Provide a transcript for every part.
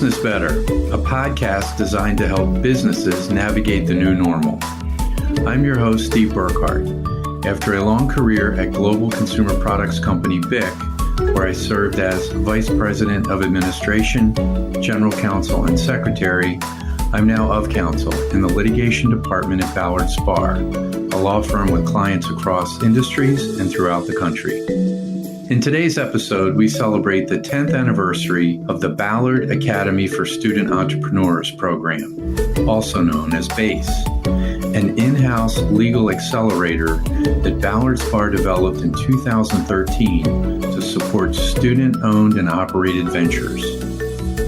Business Better, a podcast designed to help businesses navigate the new normal. I'm your host, Steve Burkhart. After a long career at global consumer products company BIC, where I served as Vice President of Administration, General Counsel, and Secretary, I'm now of counsel in the litigation department at Ballard Spahr, a law firm with clients across industries and throughout the country. In today's episode, we celebrate the 10th anniversary of the Ballard Academy for Student Entrepreneurs program, also known as BASE, an in-house legal accelerator that Ballard Spahr developed in 2013 to support student-owned and operated ventures.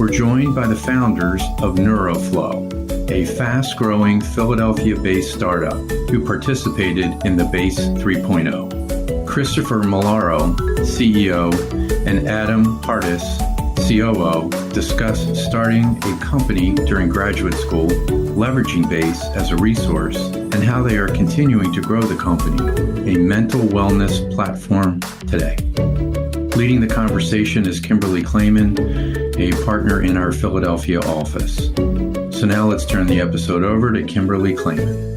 We're joined by the founders of NeuroFlow, a fast-growing Philadelphia-based startup who participated in the BASE 3.0. Christopher Molaro, CEO, and Adam Pardes, COO, discuss starting a company during graduate school, leveraging BASE as a resource, and how they are continuing to grow the company, a mental wellness platform today. Leading the conversation is Kimberly Klayman, a partner in our Philadelphia office. So now let's turn the episode over to Kimberly Klayman.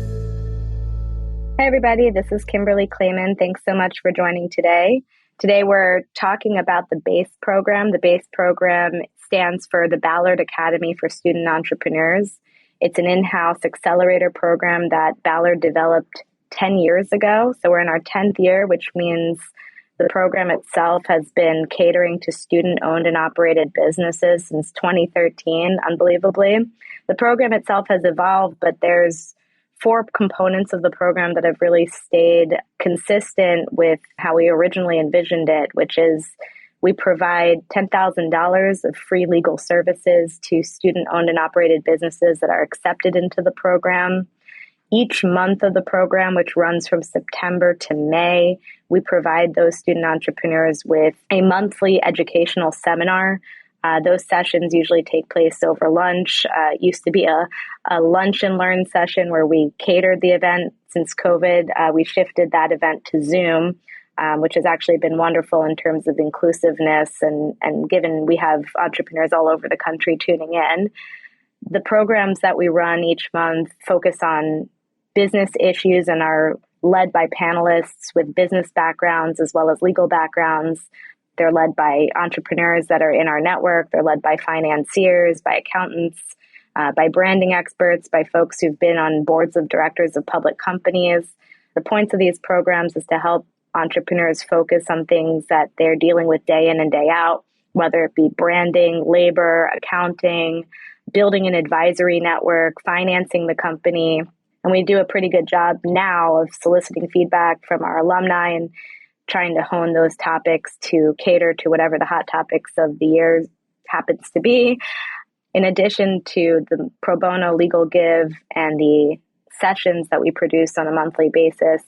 Hi, everybody. This is Kimberly Klayman. Thanks so much for joining today. Today, we're talking about the BASE program. The BASE program stands for the Ballard Academy for Student Entrepreneurs. It's an in-house accelerator program that Ballard developed 10 years ago. So we're in our 10th year, which means the program itself has been catering to student-owned and operated businesses since 2013, unbelievably. The program itself has evolved, but there's 4 components of the program that have really stayed consistent with how we originally envisioned it, which is we provide $10,000 of free legal services to student-owned and operated businesses that are accepted into the program. Each month of the program, which runs from September to May, we provide those student entrepreneurs with a monthly educational seminar. Those sessions usually take place over lunch. It used to be a lunch and learn session where we catered the event. Since COVID, we shifted that event to Zoom, which has actually been wonderful in terms of inclusiveness and given we have entrepreneurs all over the country tuning in. The programs that we run each month focus on business issues and are led by panelists with business backgrounds as well as legal backgrounds. They're led by entrepreneurs that are in our network. They're led by financiers, by accountants, by branding experts, by folks who've been on boards of directors of public companies. The points of these programs is to help entrepreneurs focus on things that they're dealing with day in and day out, whether it be branding, labor, accounting, building an advisory network, financing the company. And we do a pretty good job now of soliciting feedback from our alumni and trying to hone those topics to cater to whatever the hot topics of the year happens to be. In addition to the pro bono legal give and the sessions that we produce on a monthly basis,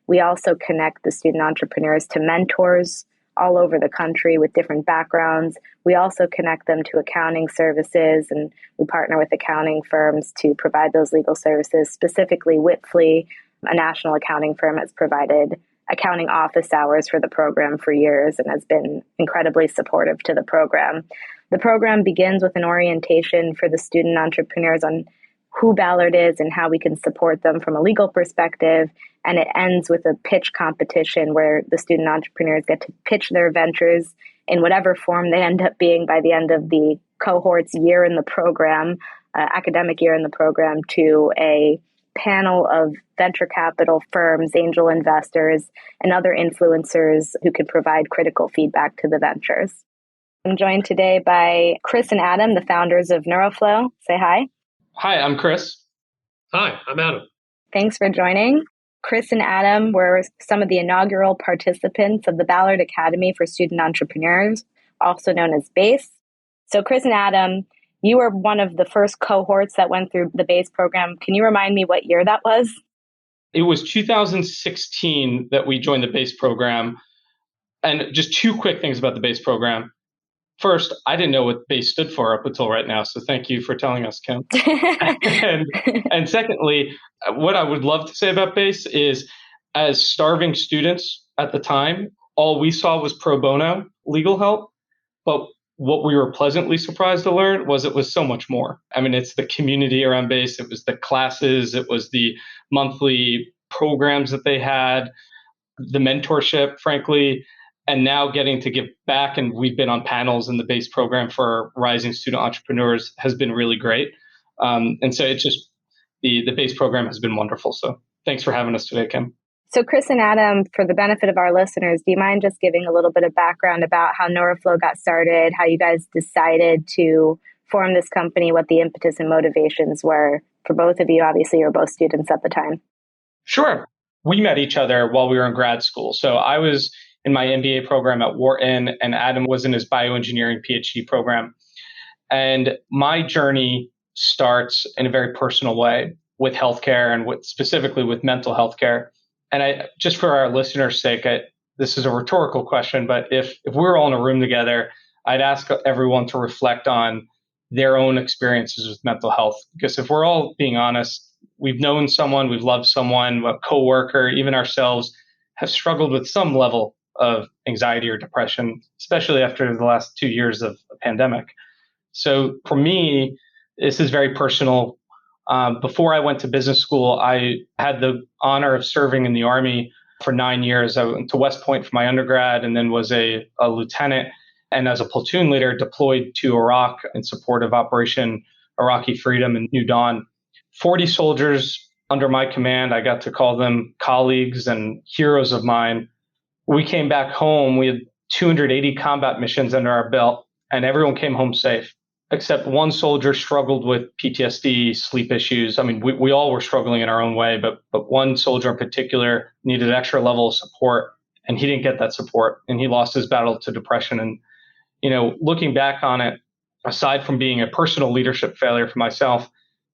we also connect the student entrepreneurs to mentors all over the country with different backgrounds. We also connect them to accounting services, and we partner with accounting firms to provide those legal services. Specifically, Whitfley, a national accounting firm, has provided accounting office hours for the program for years and has been incredibly supportive to the program. The program begins with an orientation for the student entrepreneurs on who Ballard is and how we can support them from a legal perspective. And it ends with a pitch competition where the student entrepreneurs get to pitch their ventures in whatever form they end up being by the end of the cohort's year in the program, academic year in the program, to a panel of venture capital firms, angel investors, and other influencers who can provide critical feedback to the ventures. I'm joined today by Chris and Adam, the founders of NeuroFlow. Say hi. Hi, I'm Chris. Hi, I'm Adam. Thanks for joining. Chris and Adam were some of the inaugural participants of the Ballard Academy for Student Entrepreneurs, also known as BASE. So Chris and Adam, you were one of the first cohorts that went through the BASE program. Can you remind me what year that was? It was 2016 that we joined the BASE program. And just 2 quick things about the BASE program. First, I didn't know what BASE stood for up until right now, so thank you for telling us, Kim. and secondly, what I would love to say about BASE is, as starving students at the time, all we saw was pro bono legal help. But what we were pleasantly surprised to learn was it was so much more. I mean, it's the community around BASE, it was the classes, it was the monthly programs that they had, the mentorship, frankly, and now getting to give back. And we've been on panels in the BASE program for rising student entrepreneurs has been really great. And so it's just the BASE program has been wonderful. So thanks for having us today, Kim. So Chris and Adam, for the benefit of our listeners, do you mind just giving a little bit of background about how NeuroFlow got started, how you guys decided to form this company, what the impetus and motivations were for both of you? Obviously, you were both students at the time. Sure. We met each other while we were in grad school. So I was in my MBA program at Wharton, and Adam was in his bioengineering PhD program. And my journey starts in a very personal way with healthcare and specifically with mental health care. And just for our listeners' sake, this is a rhetorical question, but if we were all in a room together, I'd ask everyone to reflect on their own experiences with mental health. Because if we're all being honest, we've known someone, we've loved someone, a coworker, even ourselves have struggled with some level of anxiety or depression, especially after the last 2 years of a pandemic. So for me, this is very personal. Before I went to business school, I had the honor of serving in the Army for 9 years. I went to West Point for my undergrad and then was a lieutenant, and as a platoon leader deployed to Iraq in support of Operation Iraqi Freedom and New Dawn. 40 soldiers under my command. I got to call them colleagues and heroes of mine. We came back home. We had 280 combat missions under our belt, and everyone came home safe. Except one soldier struggled with PTSD, sleep issues. I mean, we all were struggling in our own way, but one soldier in particular needed an extra level of support, and he didn't get that support, and he lost his battle to depression. And, looking back on it, aside from being a personal leadership failure for myself,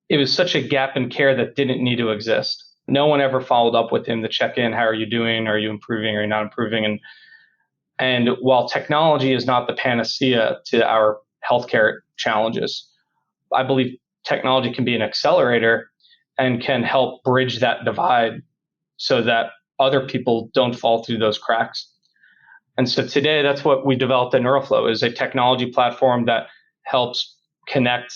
it was such a gap in care that didn't need to exist. No one ever followed up with him to check in. How are you doing? Are you improving? Are you not improving? And while technology is not the panacea to our healthcare challenges, I believe technology can be an accelerator and can help bridge that divide so that other people don't fall through those cracks. And so today, that's what we developed at NeuroFlow, is a technology platform that helps connect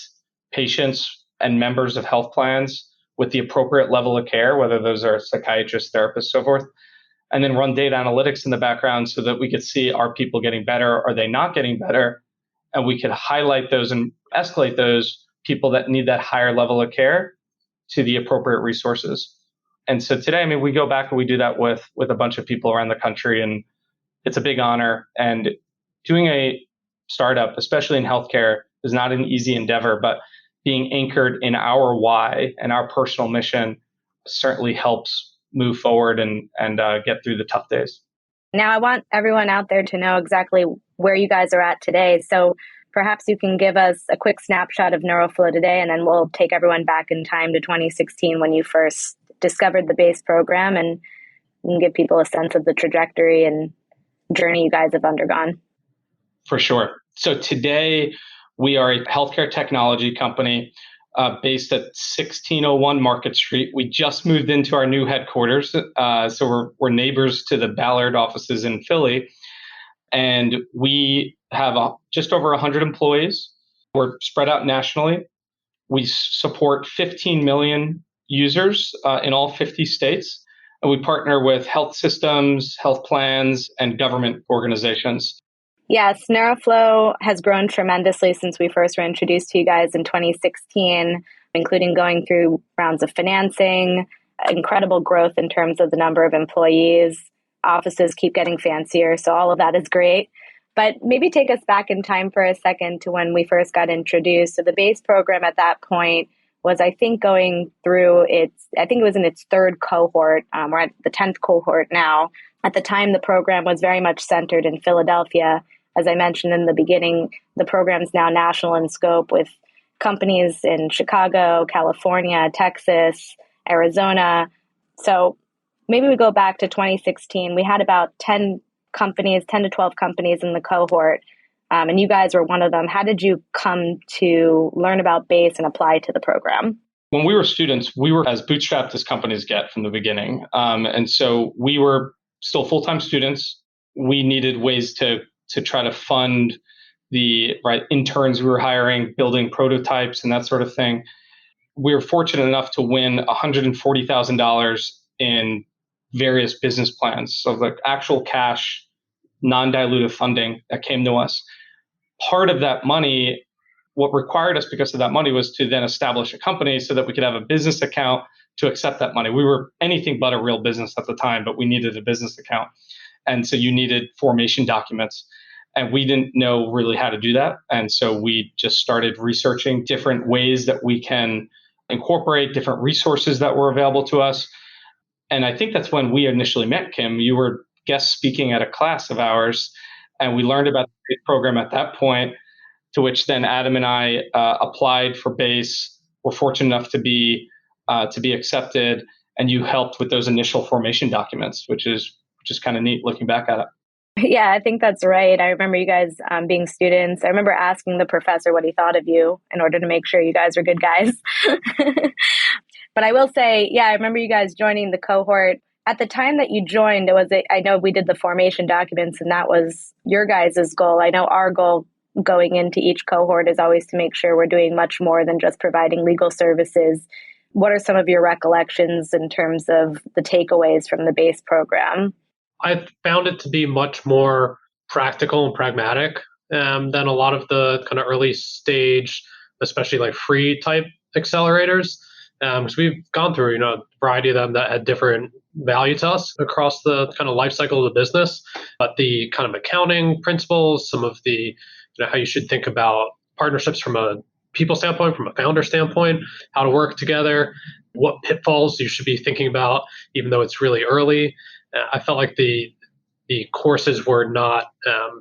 patients and members of health plans with the appropriate level of care, whether those are psychiatrists, therapists, so forth, and then run data analytics in the background so that we could see, are people getting better? Are they not getting better? And we could highlight those and escalate those people that need that higher level of care to the appropriate resources. And so today, we go back and we do that with a bunch of people around the country, and it's a big honor. And doing a startup, especially in healthcare, is not an easy endeavor, but being anchored in our why and our personal mission certainly helps move forward and get through the tough days. Now, I want everyone out there to know exactly where you guys are at today. So perhaps you can give us a quick snapshot of NeuroFlow today, and then we'll take everyone back in time to 2016 when you first discovered the BASE program, and you can give people a sense of the trajectory and journey you guys have undergone. For sure. So today, we are a healthcare technology company based at 1601 Market Street. We just moved into our new headquarters. So we're neighbors to the Ballard offices in Philly. And we have just over 100 employees. We're spread out nationally. We support 15 million users in all 50 states. And we partner with health systems, health plans, and government organizations. Yes, NeuroFlow has grown tremendously since we first were introduced to you guys in 2016, including going through rounds of financing, incredible growth in terms of the number of employees. Offices keep getting fancier, so all of that is great. But maybe take us back in time for a second to when we first got introduced. So the BASE program at that point was, I think, going through it was in its third cohort. We're at the 10th cohort now. At the time, the program was very much centered in Philadelphia. As I mentioned in the beginning, the program is now national in scope with companies in Chicago, California, Texas, Arizona. So maybe we go back to 2016. We had about 10 to 12 companies in the cohort, and you guys were one of them. How did you come to learn about BASE and apply to the program? When we were students, we were as bootstrapped as companies get from the beginning. And so we were still full-time students. We needed ways to try to fund the interns we were hiring, building prototypes and that sort of thing. We were fortunate enough to win $140,000 in various business plans. So like actual cash, non-dilutive funding that came to us. Part of that money, what required us because of that money was to then establish a company so that we could have a business account to accept that money. We were anything but a real business at the time, but we needed a business account. And so you needed formation documents. And we didn't know really how to do that. And so we just started researching different ways that we can incorporate different resources that were available to us. And I think that's when we initially met, Kim. You were guest speaking at a class of ours, and we learned about the program at that point, to which then Adam and I applied for BASE. We're fortunate enough to be accepted, and you helped with those initial formation documents, which is kind of neat looking back at it. Yeah, I think that's right. I remember you guys being students. I remember asking the professor what he thought of you in order to make sure you guys were good guys. But I will say, yeah, I remember you guys joining the cohort. At the time that you joined, I know we did the formation documents, and that was your guys' goal. I know our goal going into each cohort is always to make sure we're doing much more than just providing legal services. What are some of your recollections in terms of the takeaways from the BASE program? I found it to be much more practical and pragmatic than a lot of the kind of early stage, especially like free type accelerators. Because we've gone through, a variety of them that had different value to us across the kind of life cycle of the business. But the kind of accounting principles, some of the, how you should think about partnerships from a people standpoint, from a founder standpoint, how to work together, what pitfalls you should be thinking about, even though it's really early. I felt like the courses were not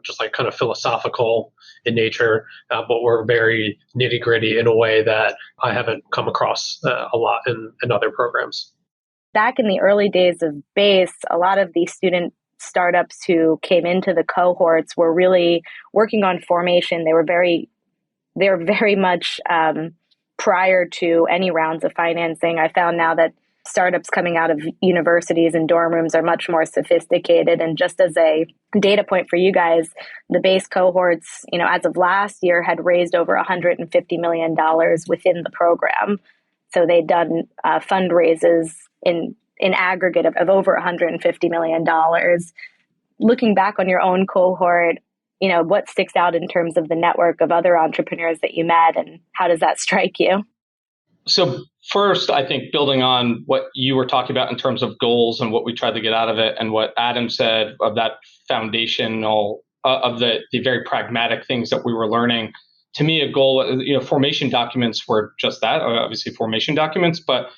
just like kind of philosophical in nature, but were very nitty gritty in a way that I haven't come across a lot in other programs. Back in the early days of BASE, a lot of the student startups who came into the cohorts were really working on formation. They were very much prior to any rounds of financing. I found now that startups coming out of universities and dorm rooms are much more sophisticated. And just as a data point for you guys, the BASE cohorts, as of last year, had raised over $150 million within the program. So they'd done fundraises in aggregate of over $150 million. Looking back on your own cohort, what sticks out in terms of the network of other entrepreneurs that you met, and how does that strike you? So first, I think building on what you were talking about in terms of goals and what we tried to get out of it, and what Adam said of that foundational, of the very pragmatic things that we were learning. To me, a goal, formation documents were just that, obviously formation documents, but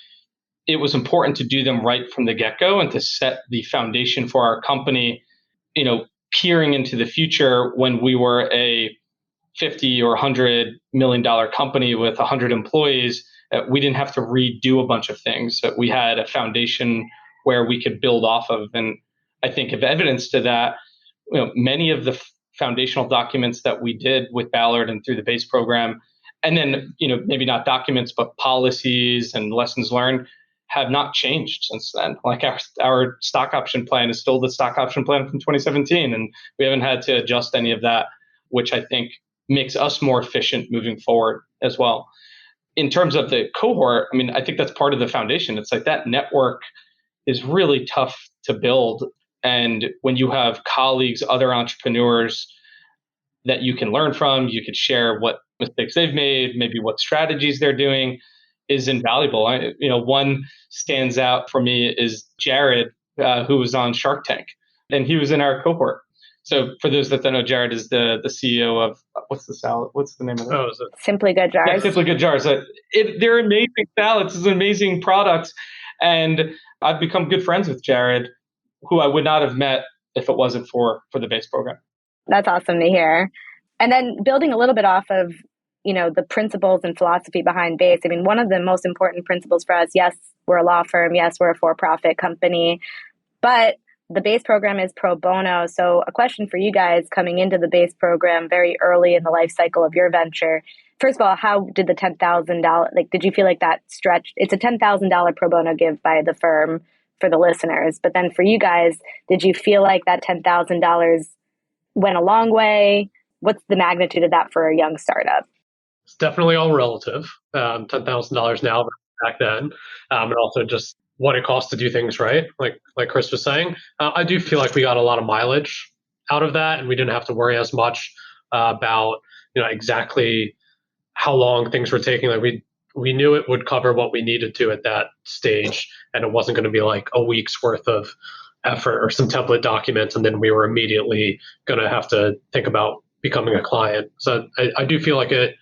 it was important to do them right from the get-go and to set the foundation for our company, peering into the future when we were a $50 or $100 million company with 100 employees. We didn't have to redo a bunch of things. That we had a foundation where we could build off of. And I think of evidence to that, many of the foundational documents that we did with Ballard and through the BASE program, and then, maybe not documents, but policies and lessons learned have not changed since then. Like our stock option plan is still the stock option plan from 2017. And we haven't had to adjust any of that, which I think makes us more efficient moving forward as well. In terms of the cohort, I think that's part of the foundation. It's like that network is really tough to build. And when you have colleagues, other entrepreneurs that you can learn from, you could share what mistakes they've made, maybe what strategies they're doing, is invaluable. One stands out for me is Jared, who was on Shark Tank, and he was in our cohort. So for those that don't know, Jared is the CEO of, what's the name of it? Oh, is it Simply Good Jars. Yeah, Simply Good Jars. They're amazing salads. It's amazing products. And I've become good friends with Jared, who I would not have met if it wasn't for the BASE program. That's awesome to hear. And then building a little bit off of, the principles and philosophy behind BASE. One of the most important principles for us, yes, we're a law firm. Yes, we're a for-profit company, but the BASE program is pro bono. So a question for you guys coming into the BASE program very early in the life cycle of your venture. First of all, how did the $10,000, did you feel like that stretched? It's a $10,000 pro bono give by the firm for the listeners. But then for you guys, did you feel like that $10,000 went a long way? what's the magnitude of that for a young startup? It's definitely all relative. $10,000 now back then, and also just what it costs to do things right. Like Chris was saying, I do feel like we got a lot of mileage out of that, and we didn't have to worry as much about exactly how long things were taking. Like we knew it would cover what we needed to at that stage, and it wasn't going to be like a week's worth of effort or some template documents, and then we were immediately going to have to think about becoming a client. So I do feel like it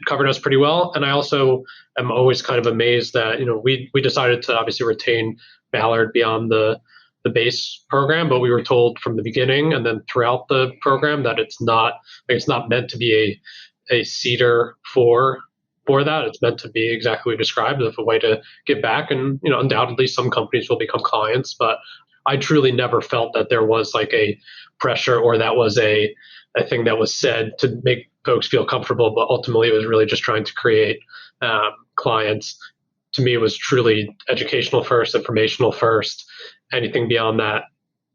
covered us pretty well. And I also am always kind of amazed that, we decided to obviously retain Ballard beyond the base program, but we were told from the beginning and then throughout the program that it's not meant to be a seeder for that. It's meant to be exactly what we described, as a way to give back. And, undoubtedly some companies will become clients, but I truly never felt that there was like a pressure or that was a thing that was said to make folks feel comfortable, but ultimately it was really just trying to create clients. To me, it was truly educational first, informational first. Anything beyond that,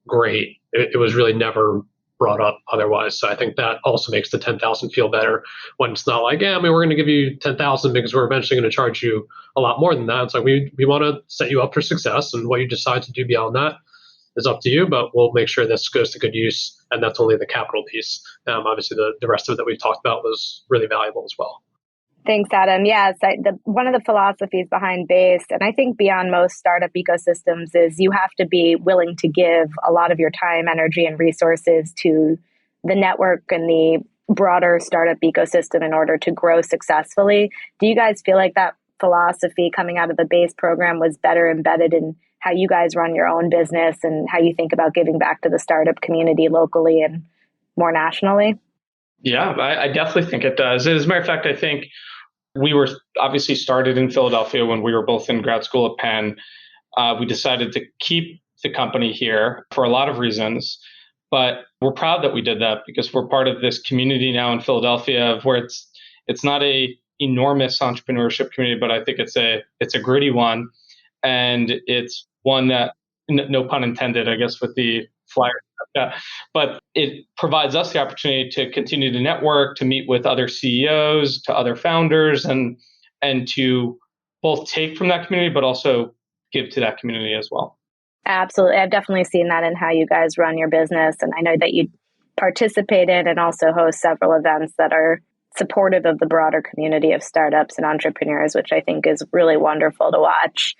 great. It was really never brought up otherwise. So I think that also makes the 10,000 feel better when it's not like, we're going to give you 10,000 because we're eventually going to charge you a lot more than that. It's like we want to set you up for success, and what you decide to do beyond that is up to you, but we'll make sure this goes to good use. And that's only the capital piece. Obviously, the rest of it that we've talked about was really valuable as well. Thanks, Adam. Yes, one of the philosophies behind BASE, and I think beyond most startup ecosystems, is you have to be willing to give a lot of your time, energy, and resources to the network and the broader startup ecosystem in order to grow successfully. Do you guys feel like that philosophy coming out of the BASE program was better embedded in how you guys run your own business and how you think about giving back to the startup community locally and more nationally? Yeah, I definitely think it does. As a matter of fact, I think we were obviously started in Philadelphia when we were both in grad school at Penn. We decided to keep the company here for a lot of reasons, but we're proud that we did that because we're part of this community now in Philadelphia where it's not a enormous entrepreneurship community, but I think it's a gritty one, and it's one that, no pun intended, I guess, with the flyer. But it provides us the opportunity to continue to network, to meet with other CEOs, to other founders, and to both take from that community, but also give to that community as well. Absolutely. I've definitely seen that in how you guys run your business. And I know that you participate in and also host several events that are supportive of the broader community of startups and entrepreneurs, which I think is really wonderful to watch.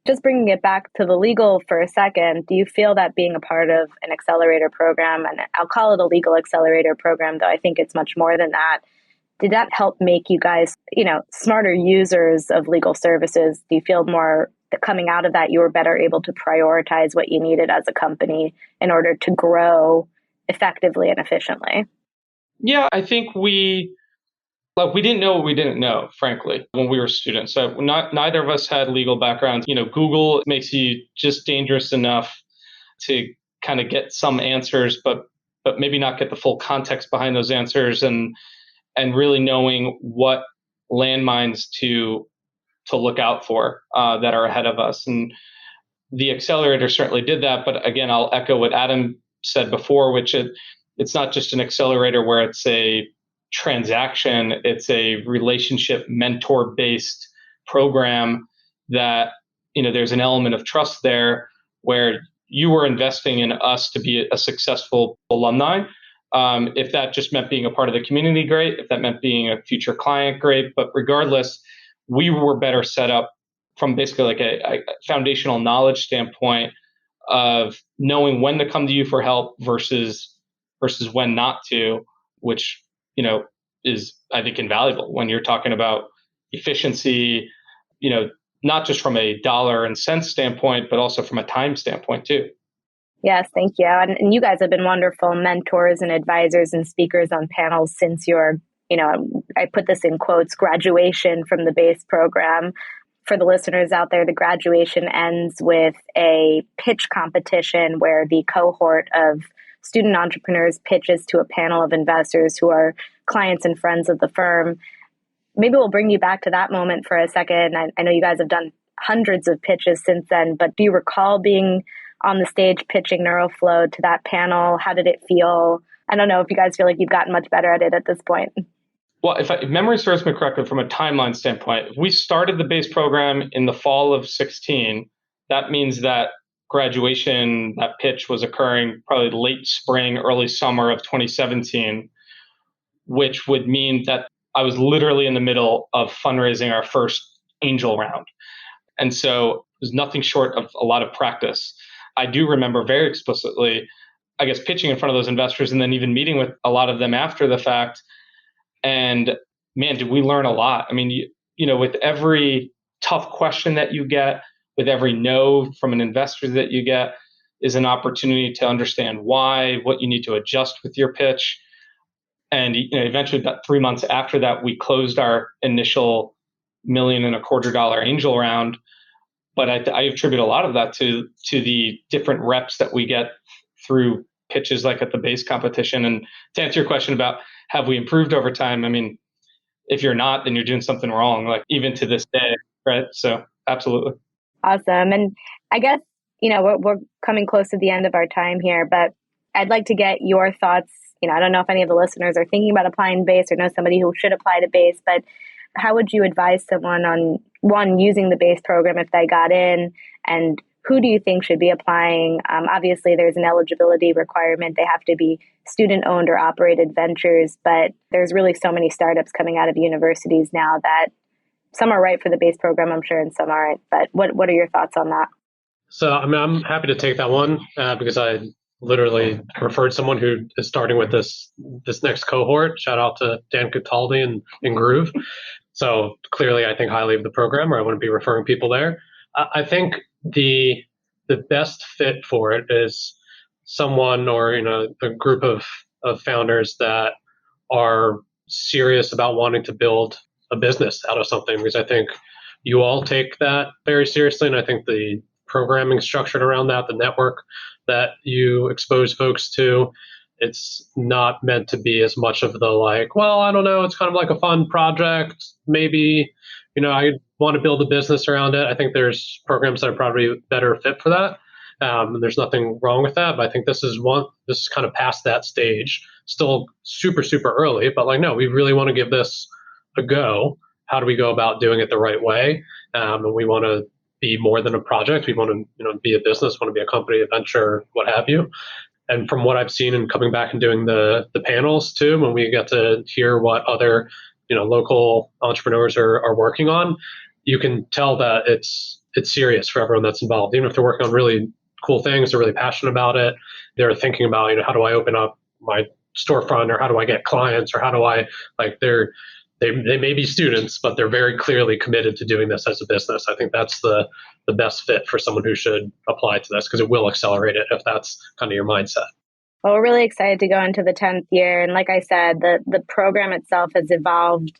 Just bringing it back to the legal for a second, do you feel that being a part of an accelerator program, and I'll call it a legal accelerator program, though I think it's much more than that, did that help make you guys, smarter users of legal services? Do you feel more that coming out of that, you were better able to prioritize what you needed as a company in order to grow effectively and efficiently? Yeah, I think we didn't know what we didn't know, frankly, when we were students. So neither of us had legal backgrounds. Google makes you just dangerous enough to kind of get some answers, but maybe not get the full context behind those answers, and really knowing what landmines to look out for that are ahead of us. And the accelerator certainly did that. But again, I'll echo what Adam said before, which it's not just an accelerator where it's a transaction, it's a relationship mentor-based program that, there's an element of trust there where you were investing in us to be a successful alumni. If that just meant being a part of the community, great. If that meant being a future client, great. But regardless, we were better set up from basically like a foundational knowledge standpoint of knowing when to come to you for help versus when not to, which is, I think, invaluable when you're talking about efficiency, not just from a dollar and cents standpoint, but also from a time standpoint too. Yes, thank you. And you guys have been wonderful mentors and advisors and speakers on panels since your, I put this in quotes, graduation from the BASE program. For the listeners out there, the graduation ends with a pitch competition where the cohort of student entrepreneurs pitches to a panel of investors who are clients and friends of the firm. Maybe we'll bring you back to that moment for a second. I know you guys have done hundreds of pitches since then, but do you recall being on the stage pitching NeuroFlow to that panel? How did it feel? I don't know if you guys feel like you've gotten much better at it at this point. Well, if memory serves me correctly from a timeline standpoint, if we started the base program in the fall of 16, that means that graduation, that pitch was occurring probably late spring, early summer of 2017, which would mean that I was literally in the middle of fundraising our first angel round. And so it was nothing short of a lot of practice. I do remember very explicitly, I guess, pitching in front of those investors and then even meeting with a lot of them after the fact. And man, did we learn a lot. I mean, you know, with every tough question that you get, with every no from an investor that you get, is an opportunity to understand why, what you need to adjust with your pitch. And eventually, about 3 months after that, we closed our initial $1.25 million angel round. But I attribute a lot of that to the different reps that we get through pitches like at the base competition. And to answer your question about have we improved over time, I mean, if you're not, then you're doing something wrong, like even to this day, right? So absolutely. Awesome. And I guess, we're coming close to the end of our time here, but I'd like to get your thoughts. I don't know if any of the listeners are thinking about applying base or know somebody who should apply to base, but how would you advise someone on, one, using the base program if they got in, and who do you think should be applying? Obviously, there's an eligibility requirement. They have to be student-owned or operated ventures, but there's really so many startups coming out of universities now that some are right for the base program, I'm sure, and some aren't. But what are your thoughts on that? So, I'm happy to take that one because I literally referred someone who is starting with this next cohort. Shout out to Dan Cataldi and Groove. So clearly, I think highly of the program, or I wouldn't be referring people there. I think the best fit for it is someone or a group of founders that are serious about wanting to build a business out of something, because I think you all take that very seriously, and I think the programming structured around that, the network that you expose folks to, it's not meant to be as much of the like, well, I don't know, it's kind of like a fun project, maybe I want to build a business around it. I think there's programs that are probably better fit for that. And there's nothing wrong with that. But I think this is kind of past that stage, still super, super early, but no, we really want to give this a go. How do we go about doing it the right way? And we want to be more than a project. We want to, be a business, want to be a company, a venture, what have you. And from what I've seen and coming back and doing the panels too, when we get to hear what other local entrepreneurs are working on, you can tell that it's serious for everyone that's involved. Even if they're working on really cool things, they're really passionate about it. They're thinking about, how do I open up my storefront, or how do I get clients, or how do I they may be students, but they're very clearly committed to doing this as a business. I think that's the best fit for someone who should apply to this, because it will accelerate it if that's kind of your mindset. Well, we're really excited to go into the 10th year. And like I said, the program itself has evolved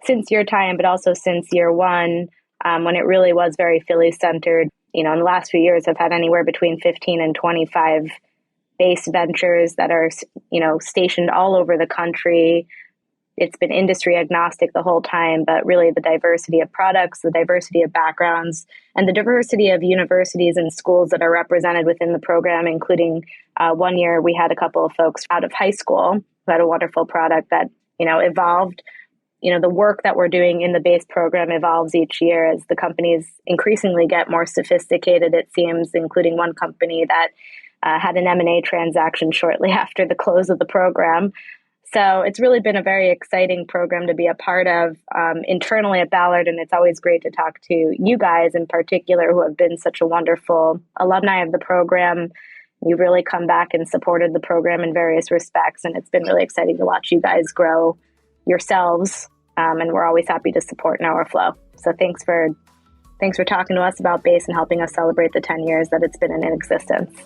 since your time, but also since year one, when it really was very Philly centered. In the last few years, I've had anywhere between 15 and 25 base ventures that are, stationed all over the country. It's been industry agnostic the whole time, but really the diversity of products, the diversity of backgrounds, and the diversity of universities and schools that are represented within the program, including 1 year we had a couple of folks out of high school who had a wonderful product that, evolved. The work that we're doing in the base program evolves each year as the companies increasingly get more sophisticated, it seems, including one company that had an M&A transaction shortly after the close of the program. So it's really been a very exciting program to be a part of internally at Ballard, and it's always great to talk to you guys in particular who have been such a wonderful alumni of the program. You've really come back and supported the program in various respects, and it's been really exciting to watch you guys grow yourselves, and we're always happy to support NeuroFlow. So thanks for talking to us about BASE and helping us celebrate the 10 years that it's been in existence.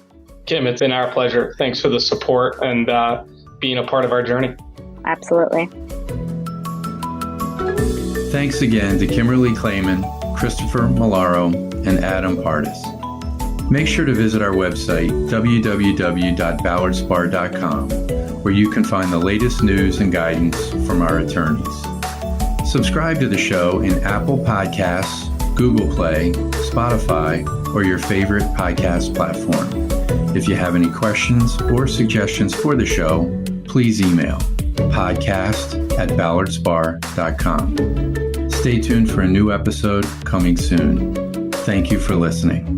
Kim, it's been our pleasure. Thanks for the support and being a part of our journey. Absolutely. Thanks again to Kimberly Klayman, Christopher Molaro, and Adam Pardes. Make sure to visit our website, www.ballardspar.com, where you can find the latest news and guidance from our attorneys. Subscribe to the show in Apple Podcasts, Google Play, Spotify, or your favorite podcast platform. If you have any questions or suggestions for the show, please email podcast@ballardspar.com. Stay tuned for a new episode coming soon. Thank you for listening.